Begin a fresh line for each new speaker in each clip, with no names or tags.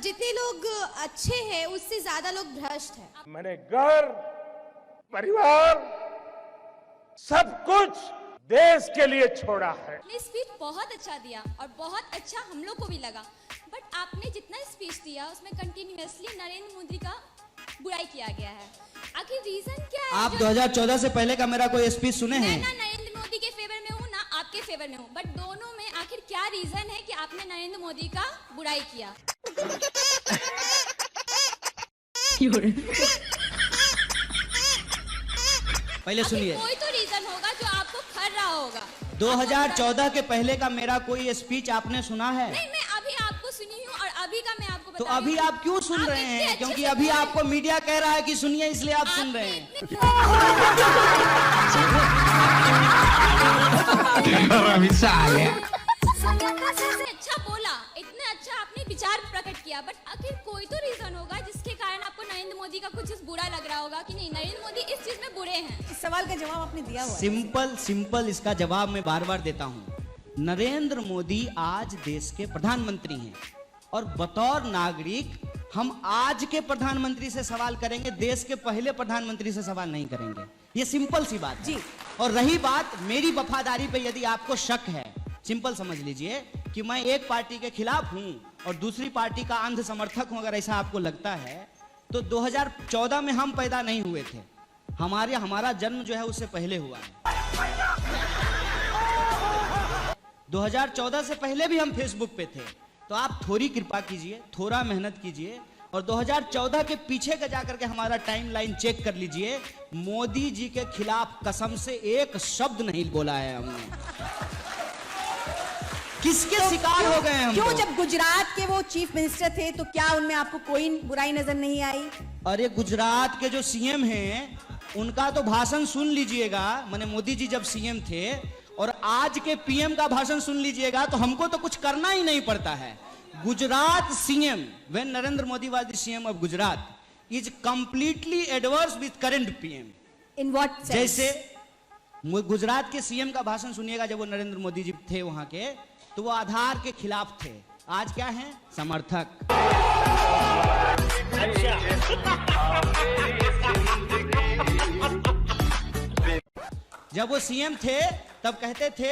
जितने लोग अच्छे हैं उससे ज्यादा लोग भ्रष्ट हैं।
मैंने घर, परिवार, सब कुछ देश के लिए छोड़ा है।
आपने स्पीच बहुत अच्छा दिया और बहुत अच्छा हम लोग को भी लगा, बट आपने जितना स्पीच दिया उसमें कंटिन्यूअसली नरेंद्र मोदी का बुराई किया गया है। आखिर रीजन क्या है?
आप 2014 से पहले का मेरा कोई स्पीच सुने हैं?
मैं ना नरेंद्र मोदी के फेवर में हूँ ना आपके फेवर में हूँ, बट दोनों में आखिर क्या रीजन है कि आपने नरेंद्र मोदी का बुराई किया?
पहले सुनिए,
कोई तो रीजन होगा जो आपको खर रहा होगा।
2014 के पहले का मेरा कोई स्पीच आपने सुना है?
नहीं, मैं अभी आपको सुनी हूँ और अभी का मैं आपको
तो
बता
अभी आप क्यों सुन रहे हैं? क्योंकि अभी आपको मीडिया कह रहा है कि सुनिए, इसलिए आप सुन रहे हैं।
अच्छा बोला, इतने अच्छा आपने विचार प्रकट किया, बट आखिर कोई तो रीजन होगा जिसके कारण आपको नरेंद्र मोदी का कुछ बुरा लग रहा होगा कि नहीं, नरेंद्र मोदी इस चीज में बुरे हैं।
इस सवाल का जवाब आपने दिया हुआ है।
सिंपल इसका जवाब मैं बार बार देता हूँ। नरेंद्र मोदी आज देश के प्रधानमंत्री हैं और बतौर नागरिक हम आज के प्रधानमंत्री से सवाल करेंगे, देश के पहले प्रधानमंत्री से सवाल नहीं करेंगे। ये सिंपल सी बात है जी। और रही बात मेरी वफादारी पे, यदि आपको शक है, सिंपल समझ लीजिए कि मैं एक पार्टी के खिलाफ हूं और दूसरी पार्टी का अंध समर्थक हूं। अगर ऐसा आपको लगता है तो 2014 में हम पैदा नहीं हुए थे, हमारा जन्म जो है उससे पहले हुआ है। 2014 से पहले भी हम फेसबुक पे थे। तो आप थोड़ी कृपा कीजिए, थोड़ा मेहनत कीजिए और 2014 के पीछे का जाकर के हमारा टाइमलाइन चेक कर लीजिए। मोदी जी के खिलाफ कसम से एक शब्द नहीं बोला है हमने। किसके शिकार हो गए हम?
क्यों, जब गुजरात के वो चीफ मिनिस्टर थे तो क्या उनमें आपको कोई बुराई नजर नहीं आई?
अरे गुजरात के जो सीएम हैं उनका तो भाषण सुन लीजिएगा, माने मोदी जी जब सीएम थे, और आज के पीएम का भाषण सुन लीजिएगा तो हमको तो कुछ करना ही नहीं पड़ता है। Gujarat CM, when Narendra Modi was the CM of Gujarat, is completely adverse with current PM.
In what sense?
जैसे गुजरात के सीएम का भाषण सुनिएगा जब वो नरेंद्र मोदी जी थे वहां के, तो वो आधार के खिलाफ थे। आज क्या है? समर्थक। जब वो सीएम थे तब कहते थे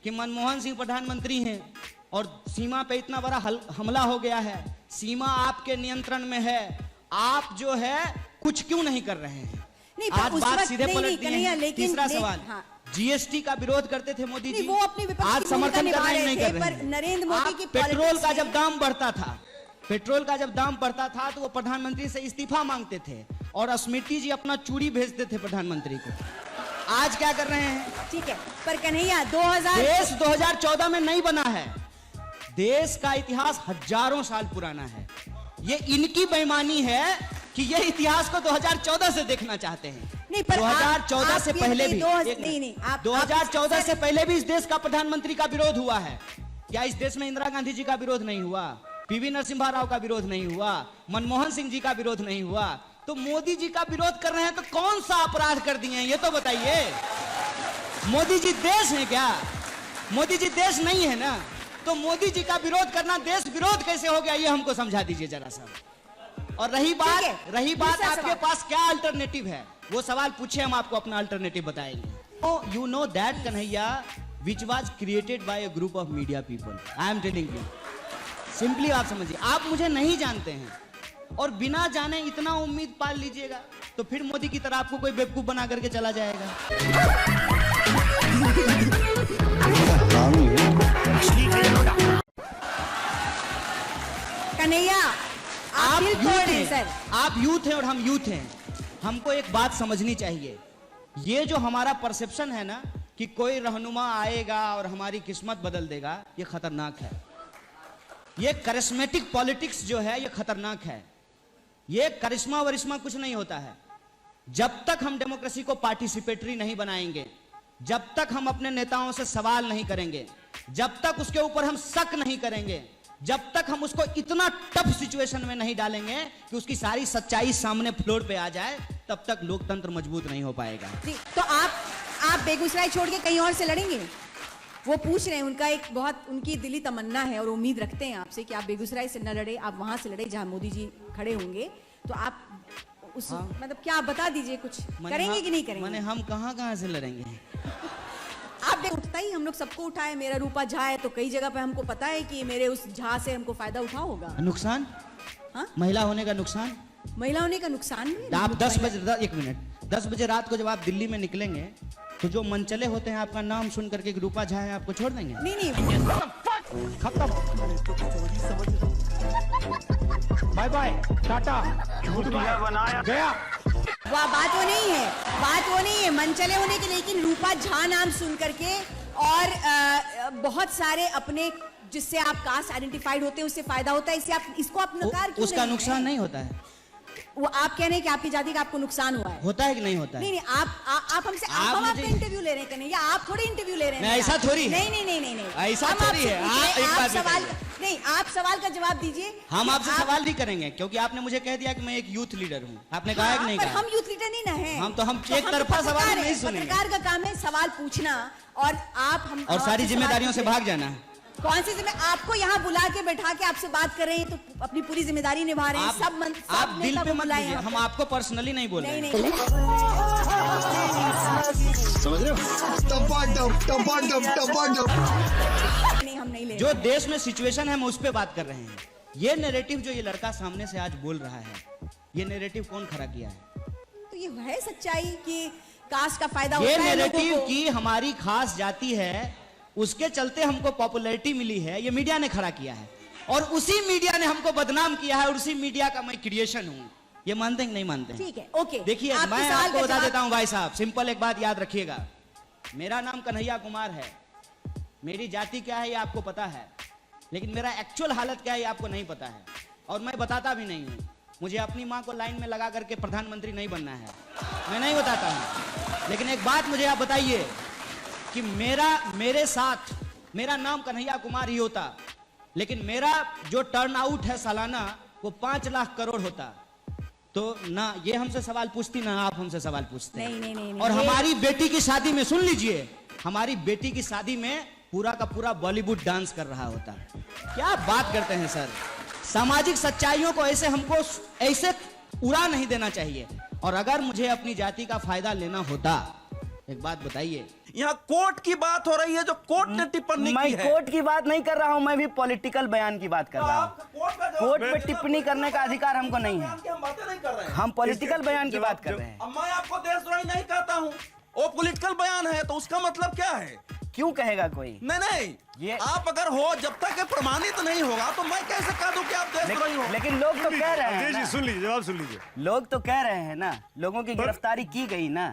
कि मनमोहन सिंह प्रधानमंत्री हैं और सीमा पे इतना बड़ा हमला हो गया है, सीमा आपके नियंत्रण में है, आप जो है कुछ क्यों नहीं कर रहे हैं?
नहीं,
आज बात सीधे पलट दी है। तीसरा सवाल,
हाँ।
जीएसटी का विरोध करते थे मोदी जी,
वो अपने विपक्ष
आज
की
समर्थन
भूमिका
करना नहीं
निभा
कर
रहे
रहे
थे,
हैं।
पर नरेंद्र मोदी की
पेट्रोल का जब दाम बढ़ता था, पेट्रोल का जब दाम बढ़ता था तो वो प्रधानमंत्री से इस्तीफा मांगते थे और स्मृति जी अपना चूड़ी भेजते थे प्रधानमंत्री को। आज क्या कर रहे हैं?
ठीक है, पर कन्हैया
देश 2014 में नहीं बना है। देश का इतिहास हजारों साल पुराना है। ये इनकी बेईमानी है कि ये इतिहास को 2014 से देखना चाहते हैं।
नहीं, पर
2014 से पहले भी 2014 से पहले भी इस देश का प्रधानमंत्री का विरोध हुआ है। क्या इस देश में इंदिरा गांधी जी का विरोध नहीं हुआ? पीवी नरसिम्हा राव का विरोध नहीं हुआ? मनमोहन सिंह जी का विरोध नहीं हुआ? तो मोदी जी का विरोध कर रहे हैं तो कौन सा अपराध कर दिए हैं ये तो बताइए। मोदी जी देश है क्या? मोदी जी देश नहीं है ना, तो मोदी जी का विरोध करना देश विरोध कैसे हो गया ये हमको समझा दीजिए जरा सा। और रही बात आपके पास क्या अल्टरनेटिव है, वो सवाल पूछे, हम आपको अपना अल्टरनेटिव बताएंगे। You know that Kanhaiya, which was created by a group of media people. I am telling you, simply आप समझिए। आप मुझे नहीं जानते हैं और बिना जाने इतना उम्मीद पाल लीजिएगा तो फिर मोदी की तरह आपको कोई बेवकूफ बना करके चला जाएगा।
कन्हैया,
आप यूथ हैं और हम यूथ हैं। हमको एक बात समझनी चाहिए, ये जो हमारा परसेप्शन है ना कि कोई रहनुमा आएगा और हमारी किस्मत बदल देगा, ये खतरनाक है। ये करिश्मेटिक पॉलिटिक्स जो है ये खतरनाक है। ये करिश्मा वरिश्मा कुछ नहीं होता है। जब तक हम डेमोक्रेसी को पार्टिसिपेटरी नहीं बनाएंगे, जब तक हम अपने नेताओं से सवाल नहीं करेंगे, जब तक उसके ऊपर हम शक नहीं करेंगे, जब तक हम उसको इतना टफ सिचुएशन में नहीं डालेंगे कि उसकी सारी सच्चाई सामने फ्लोर पे आ जाए, तब तक लोकतंत्र मजबूत नहीं हो पाएगा।
तो आप बेगूसराय छोड़ के कहीं और से लड़ेंगे? वो पूछ रहे हैं, उनका एक बहुत उनकी दिली तमन्ना है और उम्मीद रखते हैं आपसे कि आप बेगूसराय से न लड़े, आप वहां से लड़े जहां मोदी जी खड़े होंगे। तो आप उस मतलब क्या आप बता दीजिए, कुछ करेंगे कि नहीं करेंगे?
मैंने हम कहाँ से लड़ेंगे?
आप देखो, उठता ही हम लोग सबको उठाए, मेरा रूपा झा है तो कई जगह पे हमको पता है कि मेरे उस झा से हमको फायदा उठा होगा।
नुकसान?
हाँ?
महिला होने का नुकसान?
महिला होने का नुकसान भी है।
आप 10 बजे, एक मिनट, 10 बजे रात को जब आप दिल्ली में निकलेंगे तो जो मनचले होते हैं आपका नाम सुन करके रूपा झा है आपको छोड़ देंगे?
नहीं
खत्म, बाय बाय, टाटा, गया।
वह बात वो नहीं है, बात वो नहीं है मनचले होने की, लेकिन रूपा झा नाम सुन करके और बहुत सारे अपने जिससे आप कास्ट आइडेंटिफाइड होते हैं उससे फायदा होता है, इससे आप इसको आप नकार क्यों
उसका नुकसान नहीं होता है?
वो आप कह रहे हैं कि आपकी जाति का आपको नुकसान हुआ है?
होता है कि नहीं होता है?
नहीं आप हमसे हम आपका इंटरव्यू ले रहे हैं कन्हैया, आप थोड़ी इंटरव्यू ले रहे हैं।
ऐसा थोड़ी है।
नहीं
ऐसा थोड़ी है।
आप सवाल नहीं, आप सवाल का जवाब दीजिए।
हम आपसे सवाल भी करेंगे क्योंकि आपने मुझे कह दिया कि मैं एक यूथ लीडर हूँ। आपने कहा कि नहीं कहा?
हम यूथ लीडर नहीं ना है।
हम एक तरफा सवाल नहीं सुनेंगे।
पत्रकार का काम है सवाल पूछना और आप हम
और सारी जिम्मेदारियों से भाग जाना।
कौन सी जिम्मेदारी? आपको यहाँ बुला के बैठा के आपसे बात कर रहे हैं तो अपनी पूरी जिम्मेदारी निभा रहे हैं।
आप दिल पे मत लीजिए, हम आपको पर्सनली नहीं बोल रहे हैं।
समझ रहे हो?
नहीं, हम नहीं ले।
जो देश में सिचुएशन है हम उस पे बात कर रहे हैं। ये नैरेटिव जो ये लड़का सामने से आज बोल रहा है, ये नैरेटिव कौन खड़ा किया है?
तो ये है सच्चाई कि कास्ट का फायदा
ये
होता है लोगों
नैरेटिव
को।
की हमारी खास जाति है, उसके चलते हमको पॉपुलैरिटी मिली है, ये मीडिया ने खड़ा किया है और उसी मीडिया ने हमको बदनाम किया है और उसी मीडिया का मैं क्रिएशन हूँ। ये मानते हैं कि नहीं मानते?
ठीक है, ओके।
देखिए मैं आपको बता देता हूँ भाई साहब, सिंपल एक बात याद रखिएगा, मेरा नाम कन्हैया कुमार है, मेरी जाति क्या है ये आपको पता है, लेकिन मेरा एक्चुअल हालत क्या है ये आपको नहीं पता है और मैं बताता भी नहीं हूँ। मुझे अपनी माँ को लाइन में लगा करके प्रधानमंत्री नहीं बनना है, मैं नहीं बताता हूँ। लेकिन एक बात मुझे आप बताइए कि मेरे साथ मेरा नाम कन्हैया कुमार ही होता, लेकिन मेरा जो टर्न आउट है सालाना वो 5 लाख करोड़ होता, तो ना ये हमसे सवाल पूछती ना आप हमसे सवाल पूछते।
नहीं,
और हमारी बेटी की शादी में सुन लीजिए, हमारी बेटी की शादी में पूरा का पूरा बॉलीवुड डांस कर रहा होता। क्या बात करते हैं सर? सामाजिक सच्चाइयों को ऐसे हमको ऐसे उड़ा नहीं देना चाहिए। और अगर मुझे अपनी जाति का फायदा लेना होता, एक बात बताइए,
यहाँ कोर्ट की बात हो रही है जो कोर्ट ने टिप्पणी की है।
मैं कोर्ट की बात नहीं कर रहा हूँ, मैं भी पॉलिटिकल बयान की बात कर रहा हूँ। कोर्ट पे टिप्पणी करने का अधिकार हमको नहीं है।
हम बातें नहीं कर रहे हैं,
हम पॉलिटिकल बयान की बात कर रहे हैं।
अब मैं आपको देशद्रोही नहीं कहता हूँ, वो पॉलिटिकल बयान है तो उसका मतलब क्या है?
क्यों कहेगा कोई?
नहीं
ये
आप अगर हो, जब तक ये प्रमाणित नहीं होगा तो मैं कैसे कह दूं कि आप देशद्रोही हो?
लेकिन लोग तो कह रहे हैं ना।
सुन लीजिए, जवाब सुन लीजिए।
लोग तो कह रहे हैं ना, लोगों की गिरफ्तारी की गई ना,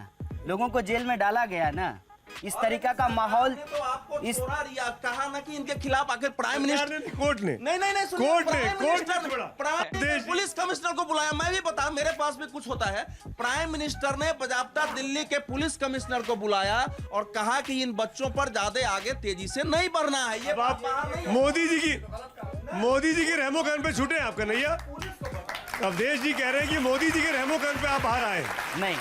लोगों को जेल में डाला गया ना, इस तरीका का माहौल
तो आपको
इस
छोड़ा रिया कहा ना कि इनके खिलाफ आखिर प्राइम मिनिस्टर
कोर्ट ने
नहीं सुनिए,
कोर्ट ने
प्राइम पुलिस कमिश्नर को बुलाया। मैं भी बता, मेरे पास भी कुछ होता है। प्राइम मिनिस्टर ने बाजाप्ता दिल्ली के पुलिस कमिश्नर को बुलाया और कहा कि इन बच्चों पर ज्यादा आगे तेजी से नहीं बढ़ना है। ये बात
मोदी जी की रहमो करम पे छूटे आपका नैया। अवधेश जी कह रहे हैं कि मोदी जी के रहमो करम पे आप बाहर आए।
नहीं,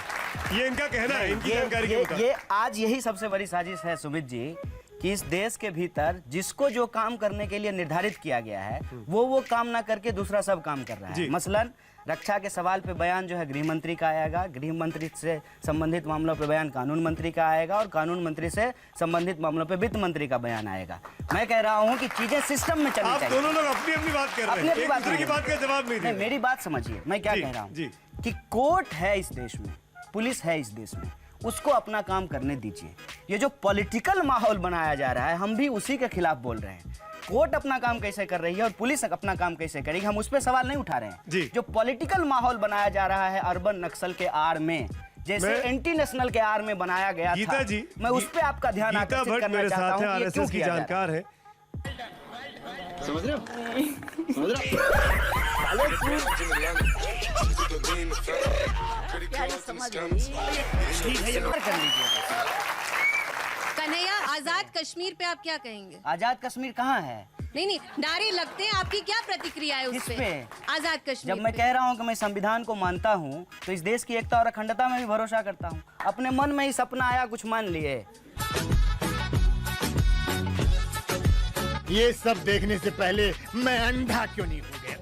ये इनका कहना है, इनकी जानकारी के मुताबिक।
ये आज यही सबसे बड़ी साजिश है सुमित जी कि इस देश के भीतर जिसको जो काम करने के लिए निर्धारित किया गया है वो काम ना करके दूसरा सब काम कर रहा है। मसलन रक्षा के सवाल पे बयान जो है गृह मंत्री का आएगा, गृह मंत्री से संबंधित मामलों पे बयान कानून मंत्री का आएगा और कानून मंत्री से संबंधित मामलों पे वित्त मंत्री का बयान आएगा। मैं कह रहा हूँ कि चीजें सिस्टम में चलनी चाहिए।
आप दोनों लोग अपनी अपनी बात कर रहे हैं, एक दूसरे की बात का जवाब नहीं दे रहे।
मेरी बात समझिए, मैं क्या कह रहा हूँ कि कोर्ट है इस देश में, पुलिस है इस देश में, उसको अपना काम करने दीजिए। ये जो पॉलिटिकल माहौल बनाया जा रहा है हम भी उसी के खिलाफ बोल रहे हैं। कोर्ट अपना काम कैसे कर रही है और पुलिस अपना काम कैसे करेगी, हम उस पर सवाल नहीं उठा रहे हैं। जो पॉलिटिकल माहौल बनाया जा रहा है अर्बन नक्सल के आड़ में, जैसे एंटी नेशनल के आड़ में बनाया गया था, मैं उस पर आपका ध्यान आकर्षित करना चाहता हूं कि ये क्यों किया जा रहा है।
समझ रहे हो? समझ रहे
हो?
कन्हैया, आजाद कश्मीर पे आप क्या कहेंगे?
आजाद कश्मीर कहाँ है?
नहीं, नारे लगते हैं, आपकी क्या प्रतिक्रिया है उस पे? आजाद कश्मीर
जब मैं कह रहा हूँ कि मैं संविधान को मानता हूँ तो इस देश की एकता और अखंडता में भी भरोसा करता हूँ। अपने मन में ही सपना आया, कुछ मान लिए।
ये सब देखने से पहले मैं अंधा क्यों नहीं हो गया?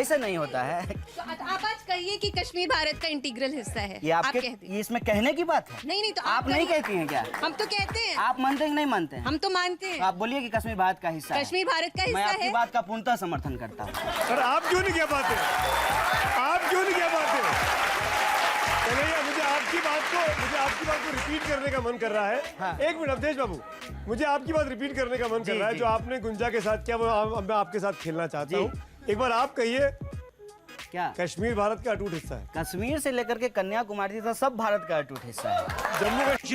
ऐसा नहीं होता है।
तो आप आज कहिए कि कश्मीर भारत का इंटीग्रल हिस्सा है।
ये
आप
आपके
कहते हैं।
ये इसमें कहने की बात है।
नहीं तो
आप नहीं कहती हैं क्या?
हम तो कहते हैं।
आप मानते हैं कि नहीं मानते हैं?
हम तो मानते
तो
हैं।
आप बोलिए कि कश्मीर भारत का हिस्सा है।
कश्मीर भारत का
मैं
हिस्सा
आपकी
है।
बात का पूर्णतः समर्थन करता हूँ।
सर आप क्यों नहीं कह पाते? आप क्यों नहीं कह पाते? कन्हैया मुझे आपकी बात को रिपीट करने का मन कर रहा है।
हाँ।
एक मिनट अवधेश बाबू, मुझे आपकी बात रिपीट करने का मन कर रहा है।
जी।
जो आपने गुंजा के साथ किया वो मैं आपके साथ खेलना चाहता हूँ। एक बार आप कहिए,
क्या
कश्मीर भारत का अटूट हिस्सा है?
कश्मीर से लेकर के कन्याकुमारी तक सब भारत का अटूट हिस्सा है।
जम्मू कश्मीर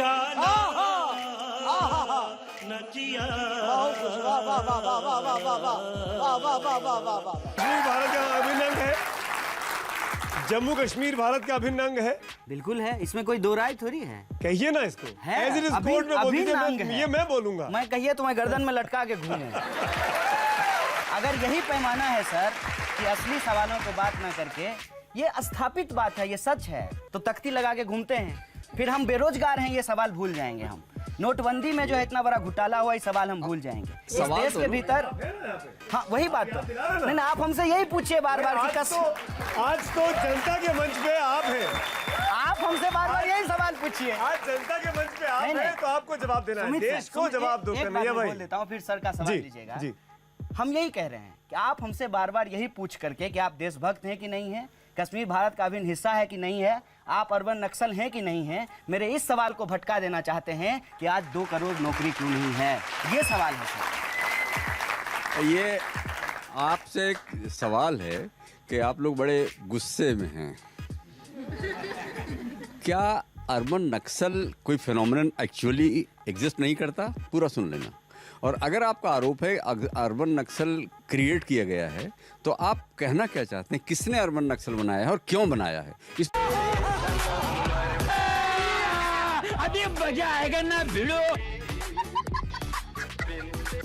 भारत का अभिन्न अंग है। जम्मू कश्मीर भारत का अभिन्न अंग है।
बिल्कुल है, इसमें कोई दो राय थोड़ी है।
कहिए ना इसको।
है,
As it is
अभिन्न-
court में बोल दीजिए,
अभिन्न अंग है।
ये मैं बोलूंगा।
मैं कहिए तो मैं गर्दन में लटका के घूमूं। अगर यही पैमाना है सर कि असली सवालों को बात ना करके, ये स्थापित बात है, ये सच है, तो तख्ती लगा के घूमते हैं। फिर हम बेरोजगार हैं ये सवाल भूल जाएंगे हम। नोटबंदी में जो है इतना बड़ा घोटाला हुआ, ये सवाल हम भूल जाएंगे। इस देश के भीतर हाँ वही बात तो नहीं, आप हमसे यही पूछिए बार बार कि
आज तो जनता के मंच पे आप हैं।
आप हमसे बार बार यही सवाल पूछिए।
आज जनता के मंच पे आप
नहीं,
हैं, तो आपको जवाब देना है।
सुमित
देश
सर,
को
सुमित,
जवाब दो
एक बात
कन्हैया
मैं
भाई।
बोल देता हूँ, फिर सर का सवाल
जी,
लीजिएगा।
जी।
हम यही कह रहे हैं कि आप हमसे बार बार यही पूछ करके कि आप देशभक्त हैं कि नहीं हैं, कश्मीर भारत का अभिन्न हिस्सा है कि नहीं है, आप अर्बन नक्सल हैं कि नहीं हैं, मेरे इस सवाल को भटका देना चाहते हैं कि आज 2 करोड़ नौकरी क्यों नहीं है। ये सवाल है सर।
ये आपसे एक सवाल है कि आप लोग बड़े गुस्से में हैं। क्या अर्बन नक्सल कोई फिनोमिनन एक्चुअली एग्जिस्ट नहीं करता? पूरा सुन लेना। और अगर आपका आरोप है अर्बन नक्सल क्रिएट किया गया है, तो आप कहना क्या चाहते हैं? किसने अर्बन नक्सल बनाया है और क्यों बनाया है? इस
अभी मजा आएगा ना भिड़ो।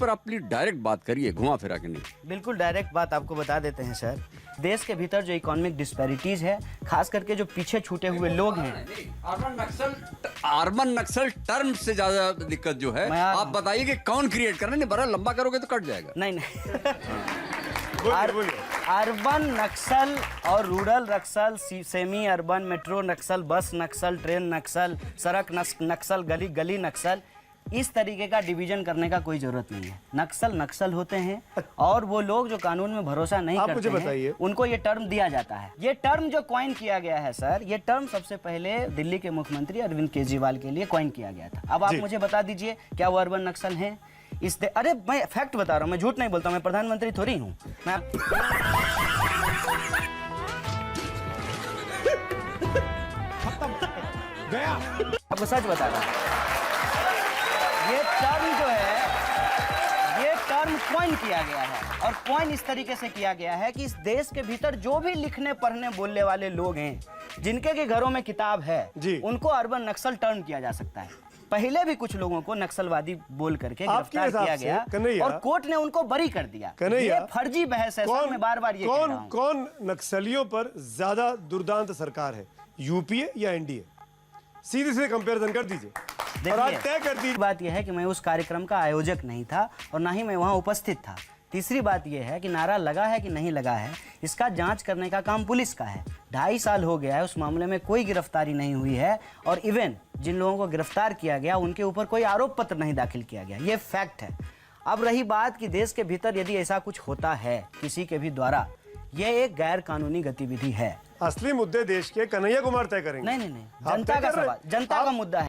पर आप प्लीज डायरेक्ट बात करिए, घुमा फिरा के नहीं।
बिल्कुल डायरेक्ट बात आपको बता देते हैं सर। देश के भीतर जो इकोनॉमिक डिस्पैरिटीज है, खास करके जो पीछे छूटे हुए लोग हैं।
अर्बन नक्सल टर्म से ज्यादा दिक्कत जो है, आप बताइए कि कौन क्रिएट कर रहा है? नहीं, बड़ा लंबा करोगे तो कट जाएगा।
नहीं
बोलिए।
अर्बन नक्सल और रूरल नक्सल, सेमी अर्बन, मेट्रो नक्सल, बस नक्सल, ट्रेन नक्सल, सड़क नक्सल, गली गली नक्सल, इस तरीके का डिवीजन करने का कोई जरूरत नहीं है। नक्सल नक्सल होते हैं और वो लोग जो कानून में भरोसा नहीं
आप
करते
मुझे
हैं,
बताइए।
उनको ये टर्म दिया जाता है। ये टर्म जो कॉइन किया गया है सर, ये टर्म सबसे पहले दिल्ली के मुख्यमंत्री अरविंद केजरीवाल के लिए कॉइन किया गया था। अब आप मुझे बता दीजिए, क्या वो अर्बन नक्सल हैं? अरे मैं फैक्ट बता रहा हूँ, मैं झूठ नहीं बोलता हूँ, मैं प्रधानमंत्री थोड़ी हूँ। मैं आपको सच बता रहा हूँ। ये टर्म जो है, ये टर्म कॉइन किया गया है और कॉइन इस तरीके से किया गया है कि इस देश के भीतर जो भी लिखने पढ़ने बोलने वाले लोग हैं, जिनके के घरों में किताब है, उनको अर्बन नक्सल टर्न किया जा सकता है। पहले भी कुछ लोगों को नक्सलवादी बोल करके गिरफ्तार किया गया और कोर्ट ने उनको बरी कर दिया। ये फर्जी बहस है सर, मैं बार-बार ये कह रहा हूं।
कौन नक्सलियों पर ज्यादा दुर्दांत सरकार है, यूपीए या एनडीए? सीधे से कंपैरिजन कर दीजिए और आज तय कर दीजिए।
बात यह है कि मैं उस कार्यक्रम का आयोजक नहीं था और ना ही मैं वहां उपस्थित था। तीसरी बात यह है कि नारा लगा है कि नहीं लगा है, इसका जांच करने का काम पुलिस का है। 2.5 साल हो गया है, उस मामले में कोई गिरफ्तारी नहीं हुई है और इवन जिन लोगों को गिरफ्तार किया गया उनके ऊपर कोई आरोप पत्र नहीं दाखिल किया गया। ये फैक्ट है। अब रही बात कि देश के भीतर यदि ऐसा कुछ होता है किसी के भी द्वारा, ये एक गैर कानूनी गतिविधि है।
असली मुद्दे देश के कन्हैया कुमार तय करेंगे।
नहीं, जनता का सवाल, जनता का मुद्दा है।